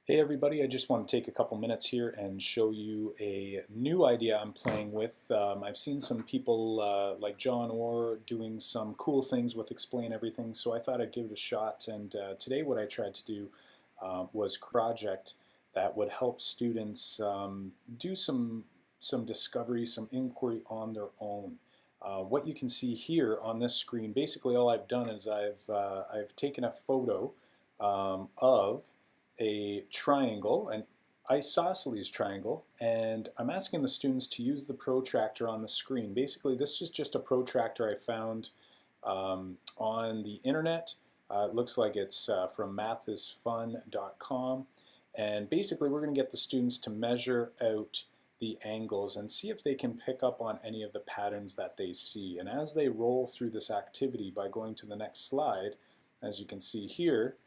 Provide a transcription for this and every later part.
Hey everybody, I just want to take a couple minutes here and show you a new idea I'm playing with. I've seen some people like John Orr doing some cool things with Explain Everything, so I thought I'd give it a shot. And today what I tried to do was a project that would help students do some discovery, some inquiry on their own. What you can see here on this screen, basically all I've done is I've taken a photo of a triangle, an isosceles triangle, and I'm asking the students to use the protractor on the screen. Basically, this is just a protractor I found on the internet. It looks like it's from mathisfun.com, and basically we're going to get the students to measure out the angles and see if they can pick up on any of the patterns that they see. And as they roll through this activity by going to the next slide, as you can see here,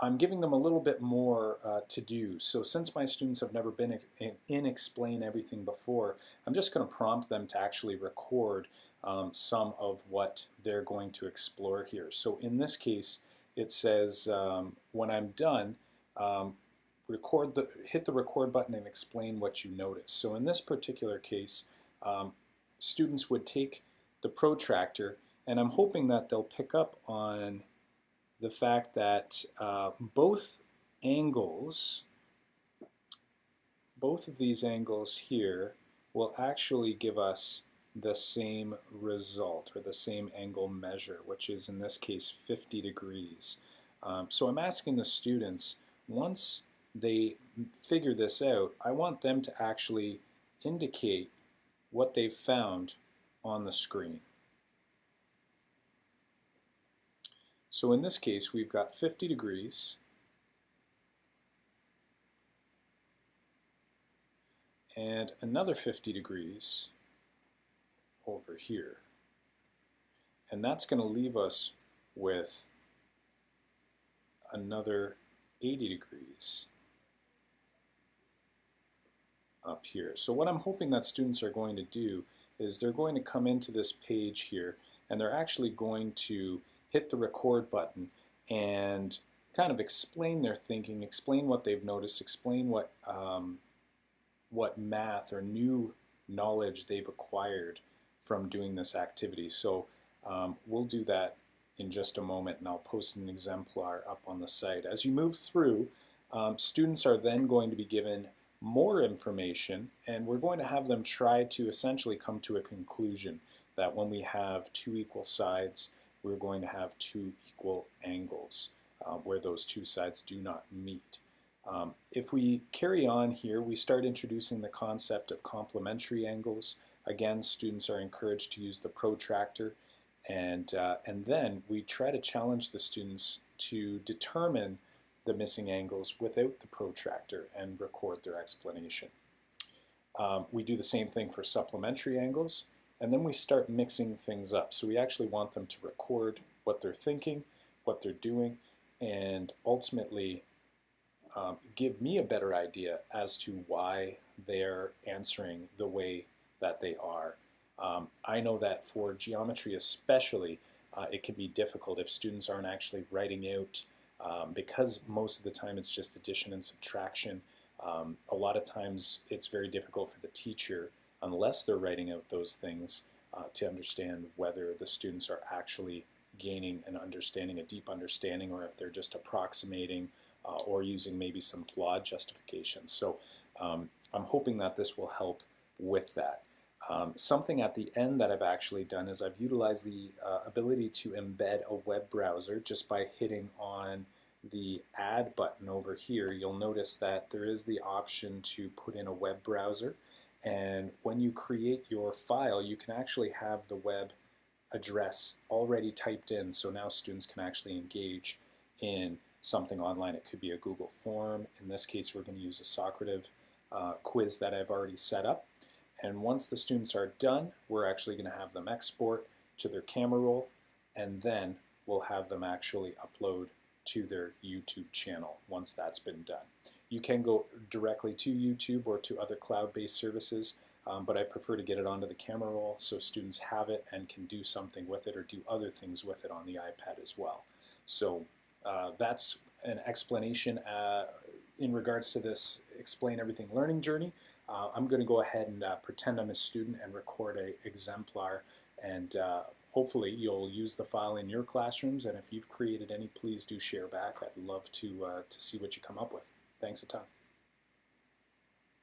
I'm giving them a little bit more to do. So since my students have never been in Explain Everything before, I'm just going to prompt them to actually record some of what they're going to explore here. So in this case, it says when I'm done, hit the record button and explain what you notice. So in this particular case, students would take the protractor, and I'm hoping that they'll pick up on the fact that both of these angles here will actually give us the same result, or the same angle measure, which is in this case 50 degrees. So I'm asking the students, once they figure this out, I want them to actually indicate what they've found on the screen. So in this case, we've got 50 degrees and another 50 degrees over here. And that's going to leave us with another 80 degrees up here. So what I'm hoping that students are going to do is they're going to come into this page here, and they're actually going to hit the record button and kind of explain their thinking, explain what they've noticed, explain what math or new knowledge they've acquired from doing this activity. So we'll do that in just a moment, and I'll post an exemplar up on the site. As you move through, students are then going to be given more information, and we're going to have them try to essentially come to a conclusion that when we have two equal sides, we're going to have two equal angles where those two sides do not meet. If we carry on here, we start introducing the concept of complementary angles. Again, students are encouraged to use the protractor, and then we try to challenge the students to determine the missing angles without the protractor and record their explanation. We do the same thing for supplementary angles. And then we start mixing things up. So we actually want them to record what they're thinking, what they're doing, and ultimately give me a better idea as to why they're answering the way that they are. I know that for geometry especially, it can be difficult if students aren't actually writing out, because most of the time it's just addition and subtraction. A lot of times it's very difficult for the teacher, unless they're writing out those things, to understand whether the students are actually gaining an understanding, a deep understanding, or if they're just approximating or using maybe some flawed justifications. So I'm hoping that this will help with that. Something at the end that I've actually done is I've utilized the ability to embed a web browser just by hitting on the add button over here. You'll notice that there is the option to put in a web browser. And when you create your file, you can actually have the web address already typed in, so now students can actually engage in something online. It could be a Google form. In this case, we're going to use a Socrative quiz that I've already set up. And once the students are done, we're actually going to have them export to their camera roll, and then we'll have them actually upload to their YouTube channel once that's been done. You can go directly to YouTube or to other cloud-based services, but I prefer to get it onto the camera roll so students have it and can do something with it or do other things with it on the iPad as well. So that's an explanation in regards to this Explain Everything learning journey, I'm going to go ahead and pretend I'm a student and record an exemplar, and hopefully you'll use the file in your classrooms, and if you've created any, please do share back. I'd love to see what you come up with. Thanks a ton.